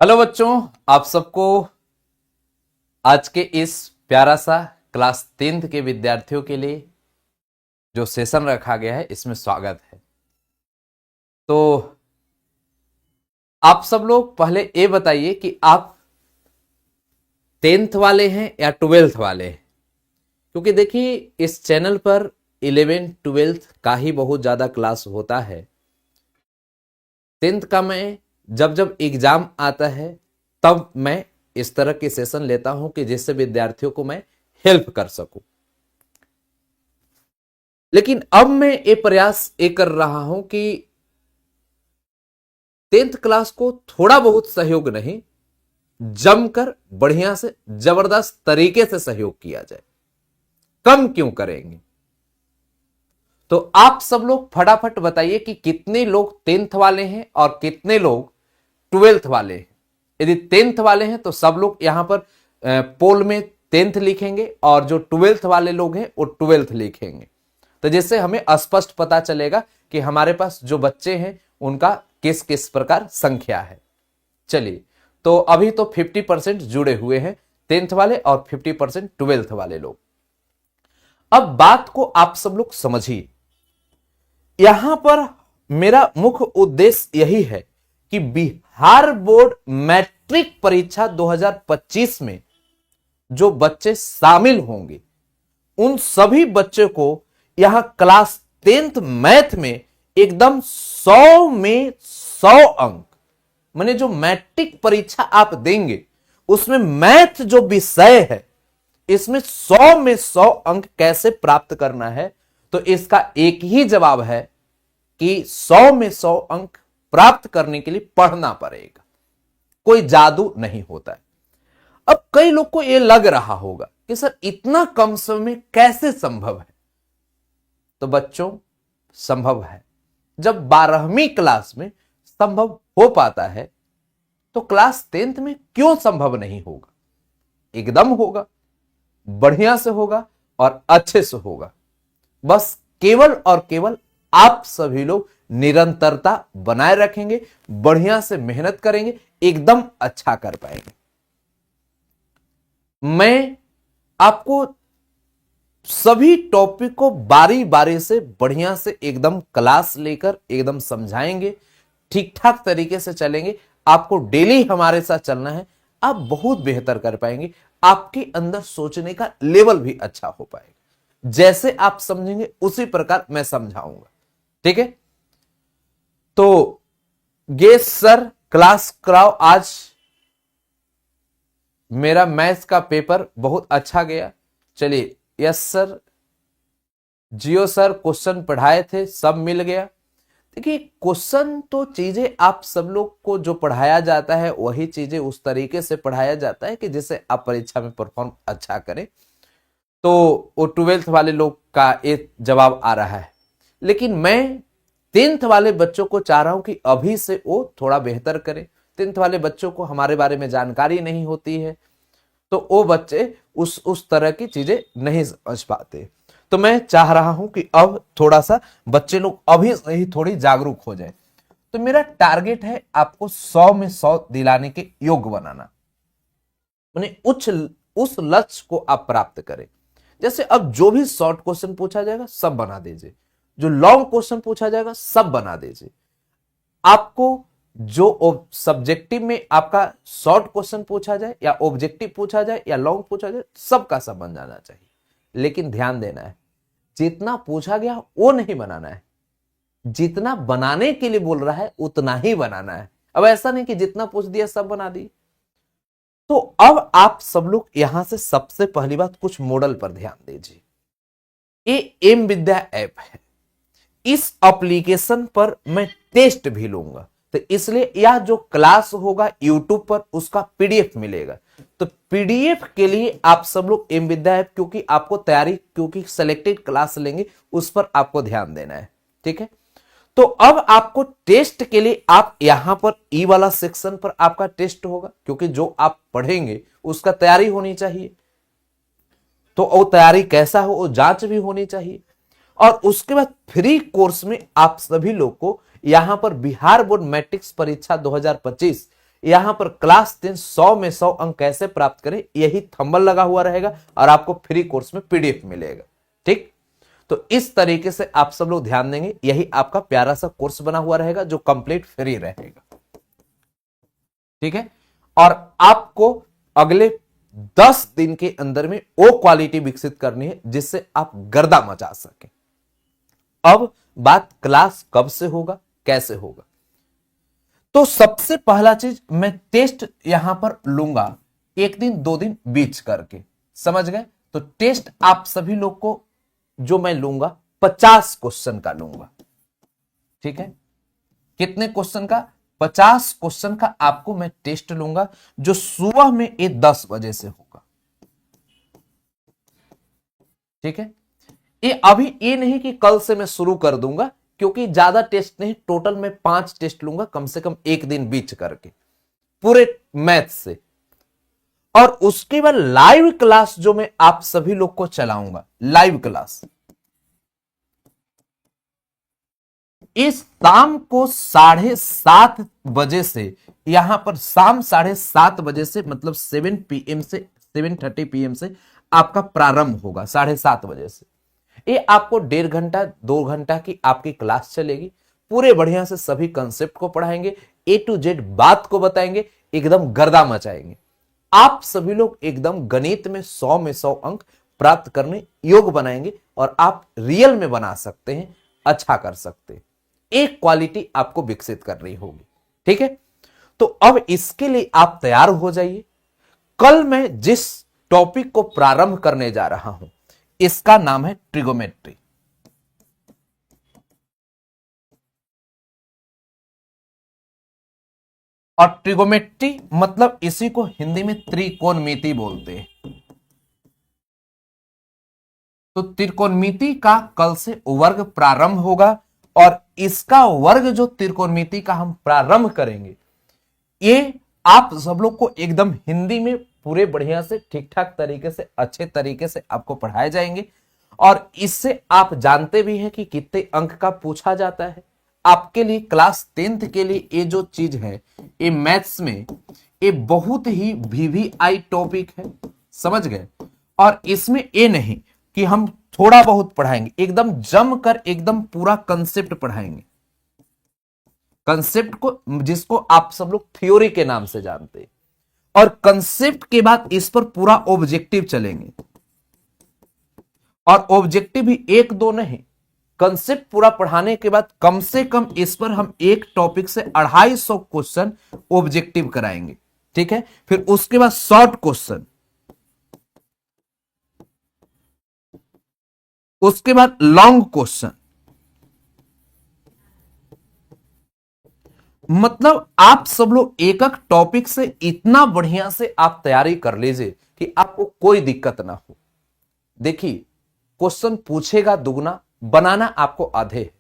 Hello बच्चों, आप सबको आज के इस प्यारा सा क्लास 10th के विद्यार्थियों के लिए जो सेशन रखा गया है इसमें स्वागत है। तो आप सब लोग पहले ये बताइए कि आप 10th वाले हैं या 12th वाले हैं, क्योंकि देखिए इस चैनल पर 11 12th का ही बहुत ज्यादा क्लास होता है। 10th का मैं जब जब एग्जाम आता है तब मैं इस तरह के सेशन लेता हूं कि जिससे विद्यार्थियों को मैं हेल्प कर सकूं। लेकिन अब मैं ये प्रयास ये कर रहा हूं कि 10th क्लास को थोड़ा बहुत सहयोग नहीं, जमकर बढ़िया से जबरदस्त तरीके से सहयोग किया जाए। कम क्यों करेंगे? तो आप सब लोग फटाफट बताइए कि कितने लोग 10th वाले हैं और कितने लोग 12th वाले हैं। यदि 10th वाले हैं तो सब लोग यहां पर पोल में 10th लिखेंगे और जो 12th वाले लोग हैं वो 12th लिखेंगे, तो जिससे हमें स्पष्ट पता चलेगा कि हमारे पास जो बच्चे हैं उनका किस किस प्रकार संख्या है। चलिए, तो अभी तो 50% जुड़े हुए हैं 10th वाले और 50% 12th वाले लोग। अब बात को आप सब लोग समझिए। यहां पर मेरा मुख्य उद्देश्य यही है कि बिहार बोर्ड मैट्रिक परीक्षा 2025 में जो बच्चे शामिल होंगे उन सभी बच्चों को यहां क्लास 10th मैथ में एकदम 100 में 100 अंक, माने जो मैट्रिक परीक्षा आप देंगे उसमें मैथ जो विषय है इसमें 100 में 100 अंक कैसे प्राप्त करना है, तो इसका एक ही जवाब है कि 100 में 100 अंक प्राप्त करने के लिए पढ़ना पड़ेगा। कोई जादू नहीं होता है। अब कई लोग को यह लग रहा होगा कि सर इतना कम समय में कैसे संभव है? तो बच्चों, संभव है। जब 12वीं क्लास में संभव हो पाता है तो क्लास 10th में क्यों संभव नहीं होगा? एकदम होगा, बढ़िया से होगा और अच्छे से होगा। बस केवल और केवल आप सभी लोग निरंतरता बनाए रखेंगे, बढ़िया से मेहनत करेंगे, एकदम अच्छा कर पाएंगे। मैं आपको सभी टॉपिक को बारी बारी से बढ़िया से एकदम क्लास लेकर एकदम समझाएंगे, ठीक ठाक तरीके से चलेंगे। आपको डेली हमारे साथ चलना है, आप बहुत बेहतर कर पाएंगे। आपके अंदर सोचने का लेवल भी अच्छा हो पाएगा। जैसे आप समझेंगे उसी प्रकार मैं समझाऊंगा, ठीक है? तो गेस सर क्लास कराओ। आज मेरा मैथ्स का पेपर बहुत अच्छा गया। चलिए, यस सर। जियो सर, क्वेश्चन पढ़ाए थे सब मिल गया। देखिए, क्वेश्चन तो चीजें आप सब लोग को जो पढ़ाया जाता है वही चीजें उस तरीके से पढ़ाया जाता है कि जिससे आप परीक्षा में परफॉर्म अच्छा करें। तो वो 12th वाले लोग का एक जवाब आ रहा है, लेकिन मैं 10th वाले बच्चों को चाह रहा हूं कि अभी से वो थोड़ा बेहतर करें। 10th वाले बच्चों को हमारे बारे में जानकारी नहीं होती है, तो वो बच्चे उस तरह की चीजें नहीं समझ पाते। तो मैं चाह रहा हूं कि अब थोड़ा सा बच्चे लोग अभी से ही थोड़ी जागरूक हो जाए। तो मेरा टारगेट है आपको 100 में 100 दिलाने के योग्य बनाना, माने उस लक्ष्य को आप प्राप्त करें। जैसे अब जो भी शॉर्ट क्वेश्चन पूछा जाएगा सब बना दीजिए, जो लॉन्ग क्वेश्चन पूछा जाएगा सब बना दीजिए। आपको जो सब्जेक्टिव में आपका शॉर्ट क्वेश्चन पूछा जाए या ऑब्जेक्टिव पूछा जाए या लॉन्ग पूछा जाए, सबका सब बन जाना चाहिए। लेकिन ध्यान देना है, जितना पूछा गया वो नहीं बनाना है, जितना बनाने के लिए बोल रहा है उतना ही बनाना है। अब ऐसा नहीं कि जितना पूछ दिया सब बना दी। तो अब आप सब लोग यहां से सबसे पहली बात कुछ मॉडल पर ध्यान दीजिए। ये एम विद्या ऐप है, इस एप्लीकेशन पर मैं टेस्ट भी लूंगा, तो इसलिए यह जो क्लास होगा यूट्यूब पर उसका पीडीएफ मिलेगा। तो पीडीएफ के लिए आप सब लोग एम विद्या ऐप, क्योंकि आपको तैयारी, क्योंकि सेलेक्टेड क्लास लेंगे उस पर आपको ध्यान देना है, ठीक है? तो अब आपको टेस्ट के लिए आप यहां पर ई वाला सेक्शन पर आपका टेस्ट होगा, क्योंकि जो आप पढ़ेंगे उसका तैयारी होनी चाहिए। तो वो तैयारी कैसा हो वो जांच भी होनी चाहिए। और उसके बाद फ्री कोर्स में आप सभी लोग को यहां पर बिहार बोर्ड मैट्रिक्स परीक्षा 2025 यहां पर क्लास 10 100 में 100 अंक कैसे प्राप्त करें, यही थंबनेल लगा हुआ रहेगा और आपको फ्री कोर्स में पीडीएफ मिलेगा। ठीक, तो इस तरीके से आप सब लोग ध्यान देंगे, यही आपका प्यारा सा कोर्स बना हुआ रहेगा जो कंप्लीट फ्री रहेगा। ठीक है, और आपको अगले 10 दिन के अंदर में वो क्वालिटी विकसित करनी है जिससे आप गर्दा मचा सकें। अब बात क्लास कब से होगा, कैसे होगा, तो सबसे पहला चीज मैं टेस्ट यहां पर लूंगा 1 दिन 2 दिन बीच करके, समझ गए। तो टेस्ट आप सभी लोग को जो मैं लूंगा 50 क्वेश्चन का लूंगा। ठीक है, कितने क्वेश्चन का, 50 क्वेश्चन का आपको मैं टेस्ट लूंगा, जो सुबह में ये 10 बजे से होगा। ठीक है, ये अभी ये नहीं कि कल से मैं शुरू कर दूंगा, क्योंकि ज्यादा टेस्ट नहीं, टोटल मैं 5 टेस्ट लूंगा कम से कम 1 दिन बीच करके पूरे मैथ से। और उसके बाद लाइव क्लास जो मैं आप सभी लोग को चलाऊंगा, लाइव क्लास इस शाम को 7:30 बजे से, यहां पर शाम 7:30 बजे से मतलब 7 PM से 7:30 PM से आपका प्रारंभ होगा। 7:30 बजे से ये आपको 1.5 घंटा 2 घंटा की आपकी क्लास चलेगी। पूरे बढ़िया से सभी कंसेप्ट को पढ़ाएंगे, A to Z बात को बताएंगे, एकदम गर्दा मचाएंगे। आप सभी लोग एकदम गणित में 100 में 100 अंक प्राप्त करने योग्य बनाएंगे और आप रियल में बना सकते हैं, अच्छा कर सकते हैं। एक क्वालिटी आपको विकसित करनी होगी। ठीक है, तो अब इसके लिए आप तैयार हो जाइए। कल मैं जिस टॉपिक को प्रारंभ करने जा रहा हूं, इसका नाम है ट्रिगोमेट्री। और ट्रिगोमेट्री मतलब इसी को हिंदी में त्रिकोणमिति बोलते हैं। तो त्रिकोणमिति का कल से वर्ग प्रारंभ होगा और इसका वर्ग जो त्रिकोणमिति का हम प्रारंभ करेंगे, ये आप सब लोग को एकदम हिंदी में पूरे बढ़िया से ठीक ठाक तरीके से अच्छे तरीके से आपको पढ़ाए जाएंगे। और इससे आप जानते भी हैं कि कितने अंक का पूछा जाता है। आपके लिए क्लास 10th के लिए ये जो चीज है, ये मैथ्स में ये बहुत ही VVI टॉपिक है, समझ गए। और इसमें ये नहीं कि हम थोड़ा बहुत पढ़ाएंगे, एकदम जमकर एकदम पूरा कंसेप्ट पढ़ाएंगे। कंसेप्ट को जिसको आप सब लोग थ्योरी के नाम से जानते हैं, और कंसेप्ट के बाद इस पर पूरा ऑब्जेक्टिव चलेंगे। और ऑब्जेक्टिव भी 1-2 नहीं, कंसेप्ट पूरा पढ़ाने के बाद कम से कम इस पर हम एक टॉपिक से 250 क्वेश्चन ऑब्जेक्टिव कराएंगे। ठीक है, फिर उसके बाद शॉर्ट क्वेश्चन, उसके बाद लॉन्ग क्वेश्चन। मतलब आप सब लोग एक एक टॉपिक से इतना बढ़िया से आप तैयारी कर लीजिए कि आपको कोई दिक्कत ना हो। देखिए, क्वेश्चन पूछेगा दुगना, बनाना आपको आधे है।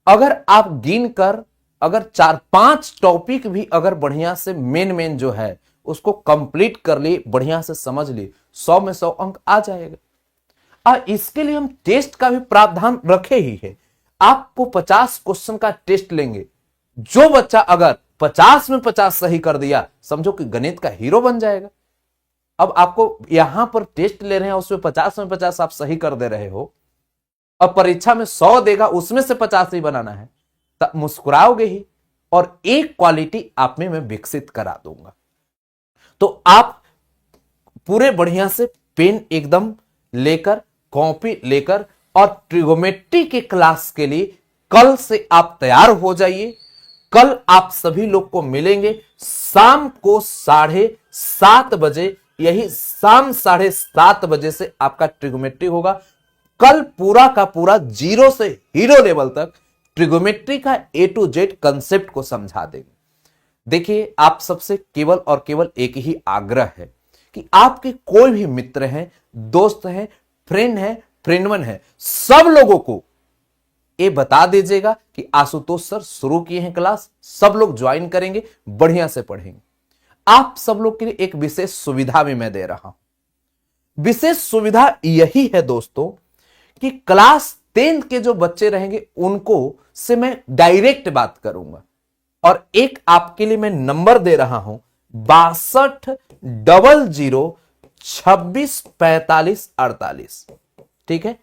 अगर आप गिन कर अगर 4-5 टॉपिक भी अगर बढ़िया से मेन जो है उसको कंप्लीट कर लिए, बढ़िया से समझ लिए, 100 में 100 अंक आ जाएगा। और इसके लिए हम टेस्ट का भी प्रावधान रखे ही है। आपको 50 क्वेश्चन का टेस्ट लेंगे। जो बच्चा अगर 50 में 50 सही कर दिया, समझो कि गणित का हीरो बन जाएगा। अब आपको यहां पर टेस्ट ले रहे हैं, उसमें 50 में 50 आप सही कर दे रहे हो, अब परीक्षा में 100 देगा, उसमें से 50 ही बनाना है, तब मुस्कुराओगे ही। और एक क्वालिटी आप में मैं विकसित करा दूंगा। तो आप पूरे बढ़िया से पेन एकदम लेकर, कॉपी लेकर, और ट्रिगोमेट्री के क्लास के लिए कल से आप तैयार हो जाइए। कल आप सभी लोग को मिलेंगे शाम को 7:30 बजे। यही शाम 7:30 बजे से आपका ट्रिगोमेट्री होगा। कल पूरा का पूरा 0 से हीरो लेवल तक ट्रिगोमेट्री का A to Z कंसेप्ट को समझा देंगे। देखिए, आप सबसे केवल और केवल एक ही आग्रह है कि आपके कोई भी मित्र हैं, दोस्त हैं, फ्रेंड हैं, फ्रेंडवन है, सब लोगों को ये बता दीजिएगा कि आशुतोष सर शुरू किए हैं क्लास, सब लोग ज्वाइन करेंगे, बढ़िया से पढ़ेंगे। आप सब लोग के लिए एक विशेष सुविधा भी मैं दे रहा हूं। विशेष सुविधा यही है दोस्तों कि क्लास 10th के जो बच्चे रहेंगे उनको से मैं डायरेक्ट बात करूंगा और एक आपके लिए मैं नंबर दे रहा हूं 6200264548। ठीक है,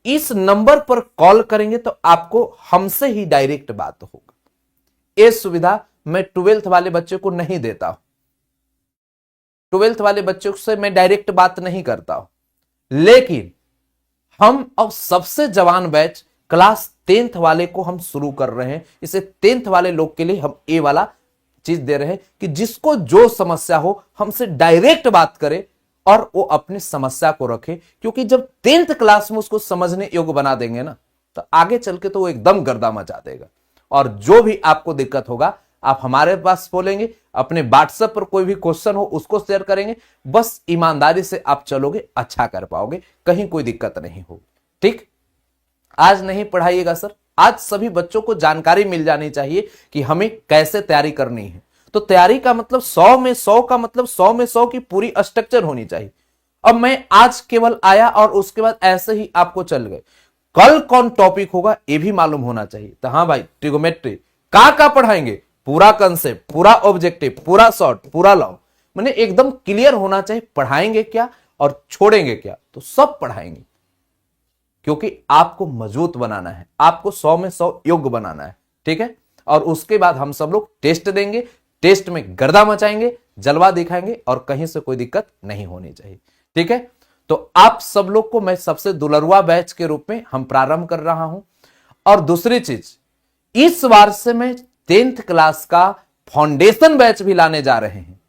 इस नंबर पर कॉल करेंगे तो आपको हमसे ही डायरेक्ट बात होगा। यह सुविधा मैं 12th वाले बच्चे को नहीं देता हूं, 12th वाले बच्चों से मैं डायरेक्ट बात नहीं करता हूं, लेकिन हम अब सबसे जवान बैच क्लास 10th वाले को हम शुरू कर रहे हैं। इसे 10th वाले लोग के लिए हम ए वाला चीज दे रहे हैं कि जिसको जो समस्या हो हमसे डायरेक्ट बात करे और वो अपनी समस्या को रखे, क्योंकि जब 10th क्लास में उसको समझने योग्य बना देंगे ना, तो आगे चल के तो वो एकदम गर्दा मचा देगा। और जो भी आपको दिक्कत होगा आप हमारे पास बोलेंगे, अपने व्हाट्सएप पर कोई भी क्वेश्चन हो उसको शेयर करेंगे, बस ईमानदारी से आप चलोगे, अच्छा कर पाओगे, कहीं कोई दिक्कत नहीं होगी। ठीक, आज नहीं पढ़ाइएगा सर, आज सभी बच्चों को जानकारी मिल जानी चाहिए कि हमें कैसे तैयारी करनी है। तो तैयारी का मतलब 100 में 100 का मतलब 100 में 100 की पूरी स्ट्रक्चर होनी चाहिए। अब मैं आज केवल आया और उसके बाद ऐसे ही आपको चल गए, कल कौन टॉपिक होगा ये भी मालूम होना चाहिए। तो हाँ भाई, ट्रिगोमेट्री का पढ़ाएंगे, पूरा कंसेप्ट, पूरा ऑब्जेक्टिव, पूरा शॉर्ट, पूरा लॉन्ग, मैंने एकदम क्लियर होना चाहिए पढ़ाएंगे क्या और छोड़ेंगे क्या, तो सब पढ़ाएंगे, क्योंकि आपको मजबूत बनाना है, आपको 100 में 100 योग्य बनाना है। ठीक है, और उसके बाद हम सब लोग टेस्ट देंगे, टेस्ट में गर्दा मचाएंगे, जलवा दिखाएंगे और कहीं से कोई दिक्कत नहीं होनी चाहिए। ठीक है, तो आप सब लोग को मैं सबसे दुलरुआ बैच के रूप में हम प्रारंभ कर रहा हूं। और दूसरी चीज, इस बार से मैं 10th क्लास का फाउंडेशन बैच भी लाने जा रहे हैं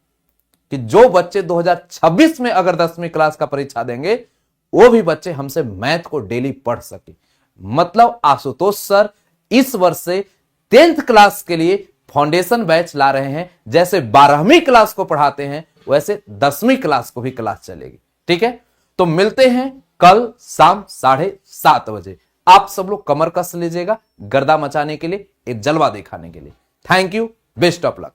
कि जो बच्चे 2026 में अगर 10वीं क्लास का परीक्षा देंगे वो भी बच्चे हमसे मैथ को डेली पढ़ सके। मतलब आशुतोष सर इस वर्ष से 10th क्लास के लिए फाउंडेशन बैच ला रहे हैं। जैसे 12वीं क्लास को पढ़ाते हैं वैसे 10वीं क्लास को भी क्लास चलेगी। ठीक है, तो मिलते हैं कल शाम 7:30 बजे। आप सब लोग कमर कस लीजिएगा गर्दा मचाने के लिए, एक जलवा दिखाने के लिए। Thank you, best of luck.